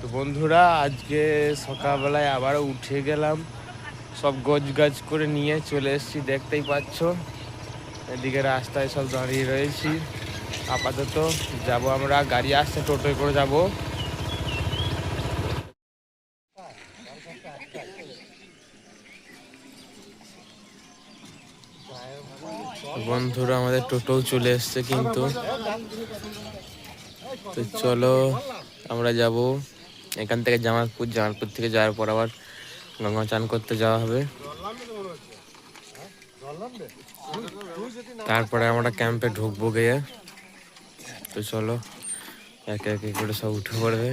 তো বন্ধুরা, আজকে সকালবেলায় আবারও উঠে গেলাম, সব গোছ গাছ করে নিয়ে চলে এসেছি। দেখতেই পাচ্ছ এদিকে রাস্তায় সব দাঁড়িয়ে রয়েছি। আপাতত যাব আমরা, গাড়ি আসছে, টোটোয় করে যাব। বন্ধুরা, আমাদের টোটো চলে এসছে কিন্তু। তো চলো আমরা যাব এখান থেকে জামালপুর, জামালপুর থেকে যাওয়ার পর আবার গঙ্গা চান করতে যাওয়া হবে। তারপরে আমরা ক্যাম্পে ঢুকবো গিয়ে। তো চলো একে একে করে সব উঠে পড়বে।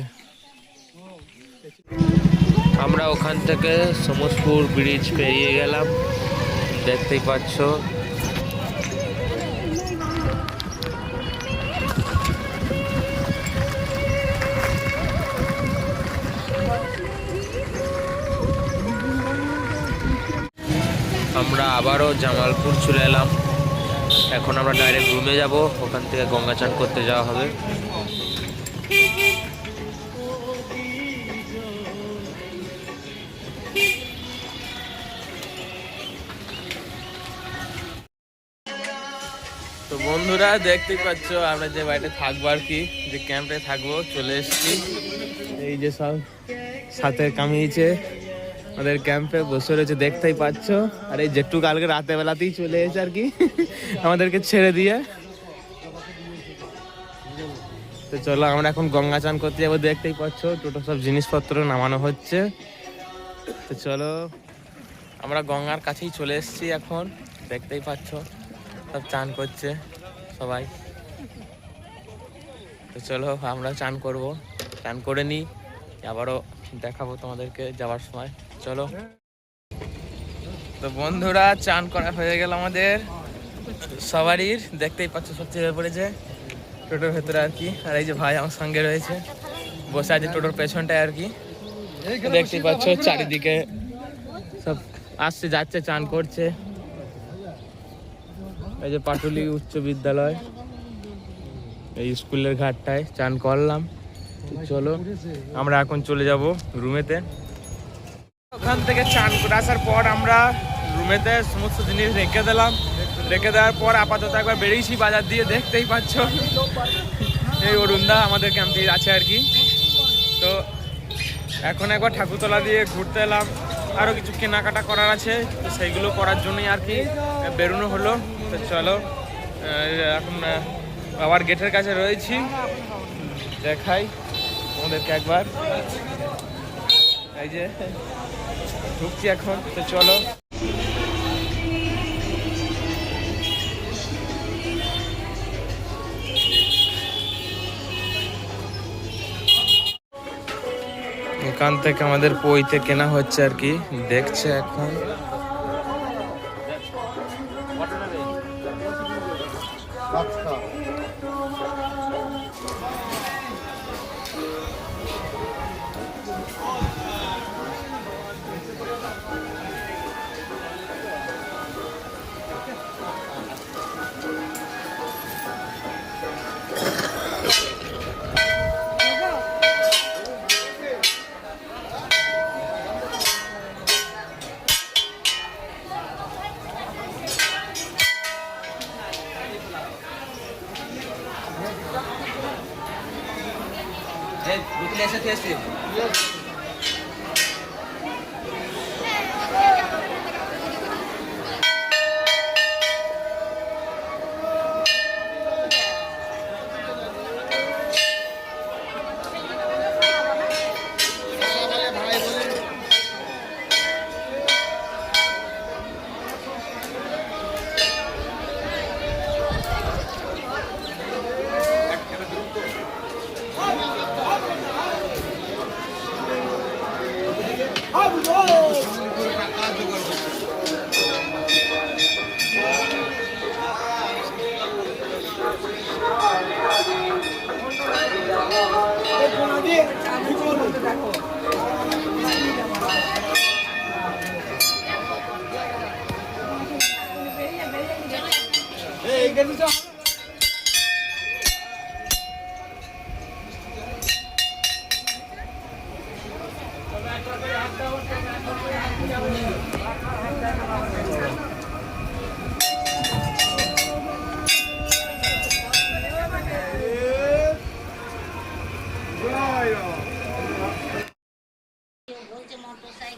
আমরা ওখান থেকে সমসপুর ব্রিজ পেরিয়ে গেলাম, দেখতেই পাচ্ছ। আমরা আবারও জামালপুর চলে এলাম। এখন আমরা ডাইরেক্ট রুমে যাব, ওখান থেকে গঙ্গা চান করতে যাওয়া হবে। তো বন্ধুরা, দেখতেই পাচ্ছ আমরা যে বাড়িতে থাকবো আর কি, যে ক্যাম্পে থাকবো, চলে এসেছি। এই যে সব সাথে কামিয়েছে আমাদের ক্যাম্পে বসে রয়েছে, দেখতেই পাচ্ছ। আর এই জেঠু কালকে রাতে বেলাতেই চলে এসেছে আর কি আমাদেরকে ছেড়ে দিয়ে। তো চলো আমরা এখন গঙ্গা চান করতে যাবো, দেখতেই পাচ্ছ টোটো সব জিনিসপত্র নামানো হচ্ছে। তো চলো আমরা গঙ্গার কাছেই চলে এসেছি এখন, দেখতেই পাচ্ছ সব চান করছে সবাই। তো চলো আমরা চান করব, চান করে নিই, আবারও দেখাবো তোমাদেরকে যাওয়ার সময়। চলো। তো বন্ধুরা, চান করা হয়ে গেল আমাদের সবারই, দেখতেই পাচ্ছ সব চেপে পড়েছে টোটোর ভেতরে আর কি। আর এই যে ভাই আমার সঙ্গে রয়েছে, বসে আছে টোটোর পেছনটায় আর কি। দেখতেই পাচ্ছ চারিদিকে সব আসছে যাচ্ছে, চান করছে। এই যে পাটুলি উচ্চ বিদ্যালয়, এই স্কুলের ঘাটটায় চান করলাম। চলো আমরা এখন চলে যাব রুমেতে। ওখান থেকে চান করে আসার পর আমরা রুমেতে সমস্ত জিনিস রেখে দিলাম। রেখে দেওয়ার পর আপাতত একবার বেরিয়েছি বাজার দিয়ে, দেখতেই পাচ্ছ এই অরুণদা আমাদের ক্যাম্পে আছে আর কি। তো এখন একবার ঠাকুরতলা দিয়ে ঘুরতে এলাম, আরও কিছু কেনাকাটা করার আছে, তো সেইগুলো করার জন্যই আর কি বেরোনো হলো। তো চলো এখন আবার গেটের কাছে রয়েছি, দেখাই আমাদেরকে একবার। এই যে ঢুকছি এখন, তো চলো। এখান থেকে আমাদের পইতে কেনা হচ্ছে আর কি, দেখছে এখন।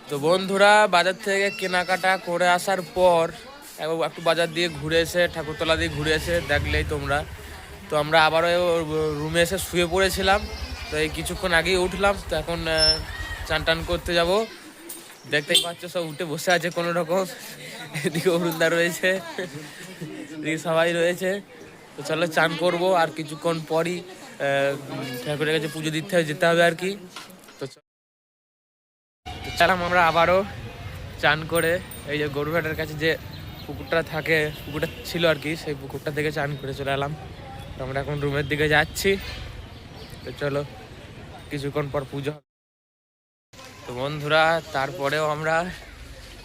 তো বন্ধুরা বাজার থেকে কেনাকাটা করে আসার পর একটু বাজার দিয়ে ঘুরে এসে ঠাকুরতলা দিয়ে ঘুরে এসে দেখলেই তোমরা, তো আমরা আবারও রুমে এসে শুয়ে পড়েছিলাম। তো এই কিছুক্ষণ আগেই উঠলাম, তো এখন চান টান করতে যাব। দেখতেই পাচ্ছ সব উঠে বসে আছে কোনো রকম, এদিকে অরুণদা রয়েছে, এদিকে সবাই রয়েছে। তো চলো চান করব, আর কিছুক্ষণ পরই ঠাকুরের কাছে পুজো দিতে যেতে হবে আর কি। তো চালাম আমরা আবারও চান করে, এই যে গরুঘাটের কাছে যে পুকুরটা থাকে, পুকুরটা ছিল আর কি, সেই পুকুরটা থেকে চান করে চলে এলাম। তো আমরা এখন রুমের দিকে যাচ্ছি। তো চলো কিছুক্ষণ পর পুজো হবে। তো বন্ধুরা তারপরেও আমরা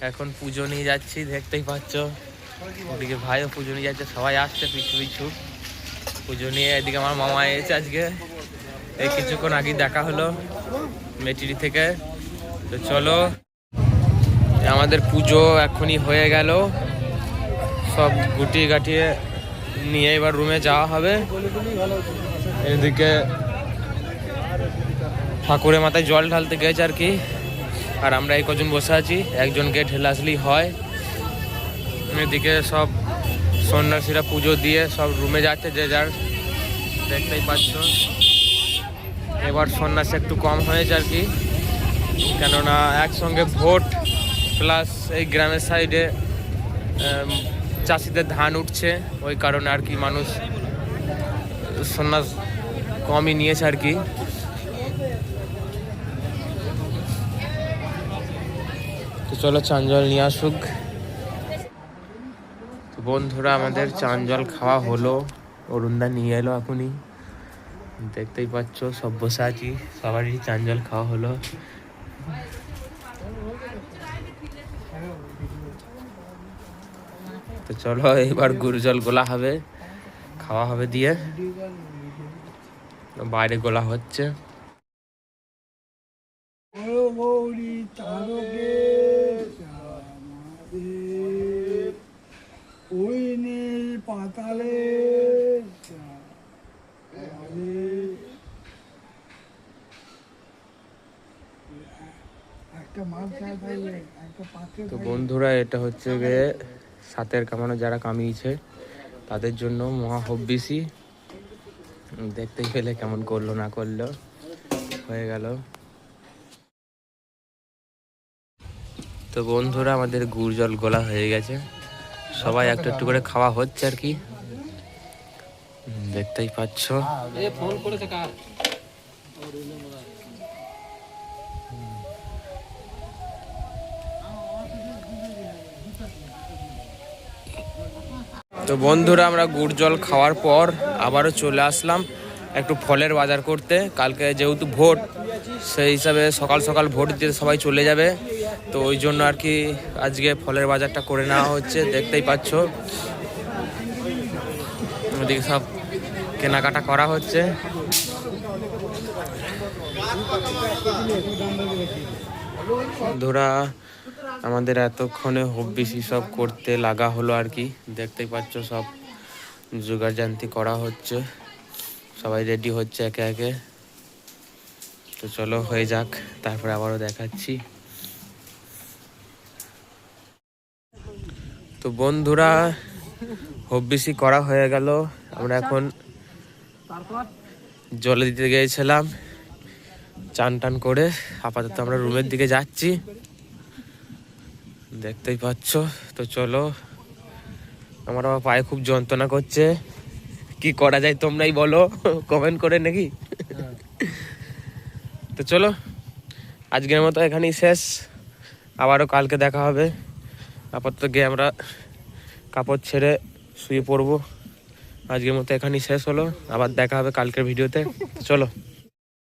এখন পুজো নিয়ে যাচ্ছি, দেখতেই পাচ্ছ ওদিকে ভাইও পুজো নিয়ে যাচ্ছে, সবাই আসছে পিছু পিছু পুজো নিয়ে। এদিকে আমার মামা এসেছে আজকে, এই কিছুক্ষণ আগেই দেখা হলো মেটিরি থেকে। তো চলো আমাদের পুজো এখনই হয়ে গেল, সব গুটিয়ে গাটিয়ে নিয়ে এবার রুমে যাওয়া হবে। এদিকে ঠাকুরের মাথায় জল ঢালতে গেছে আর কি, আর আমরা এই কজন বসে আছি, একজনকে ঢেলে আসলেই হয়। এদিকে সব সন্ন্যাসীরা পুজো দিয়ে সব রুমে যাচ্ছে যে যার, দেখতেই পাচ্ছ। এবার সন্ন্যাসী একটু কম হয়েছে আর কি, কেননা একসঙ্গে ভোট প্লাস এই গ্রামের সাইডে চাষিদের ধান উঠছে, ওই কারণে আর কি মানুষ সন্ন্যাস কমই নিয়েছে আর কি। তো চলো চান জল নিয়ে আসুক। তো বন্ধুরা আমাদের চান জল খাওয়া হলো, অরুণদা নিয়ে এলো এখনই, দেখতেই পাচ্ছ সব বসে আছি, সবারই চান জল খাওয়া হলো। তো চলো এবার গুড় জল গোলা হবে, খাওয়া হবে দিয়ে, বাইরে গোলা হচ্ছে। তো বন্ধুরা এটা হচ্ছে গিয়ে সাতের কামানো যারা কামিয়েছে তাদের জন্য মহা হব্বিসি, দেখতেই পেলে কেমন করলো না করলো, হয়ে গেল। তো বন্ধুরা আমাদের গুড় জল গোলা হয়ে গেছে, সবাই একটু একটু করে খাওয়া হচ্ছে আর কি, দেখতেই পাচ্ছ। তো বন্ধুরা আমরা গুড় জল খাওয়ার পর আবারও চলে আসলাম একটু ফলের বাজার করতে। কালকে যেহেতু ভোট, সেই হিসাবে সকাল সকাল ভোট দিতে সবাই চলে যাবে, তো ওই জন্য আর কি আজকে ফলের বাজারটা করে নেওয়া হচ্ছে, দেখতেই পাচ্ছ। ওদিকে সব কেনাকাটা করা হচ্ছে। বন্ধুরা আমাদের এতক্ষণে হব্বিসি সব করতে লাগা হলো আর কি, দেখতেই পাচ্ছ সব জোগাড় জান্তি করা হচ্ছে, সবাই রেডি হচ্ছে একে একে। তো চলো হয়ে যাক, তারপরে আবারও দেখাচ্ছি। তো বন্ধুরা হব্বিসি করা হয়ে গেল, আমরা এখন জলে দিতে গিয়েছিলাম চান টান করে, আপাতত আমরা রুমের দিকে যাচ্ছি, দেখতেই পাচ্ছ। তো চলো, আমার আবার পায়ে খুব যন্ত্রণা করছে, কি করা যায় তোমরাই বলো কমেন্ট করে নাকি। তো চলো আজকের মতো এখানেই শেষ, আবারও কালকে দেখা হবে। আপাতত গিয়ে আমরা কাপড় ছেড়ে শুয়ে পড়বো। আজকের মতো এখানেই শেষ হলো, আবার দেখা হবে কালকের ভিডিওতে। চলো।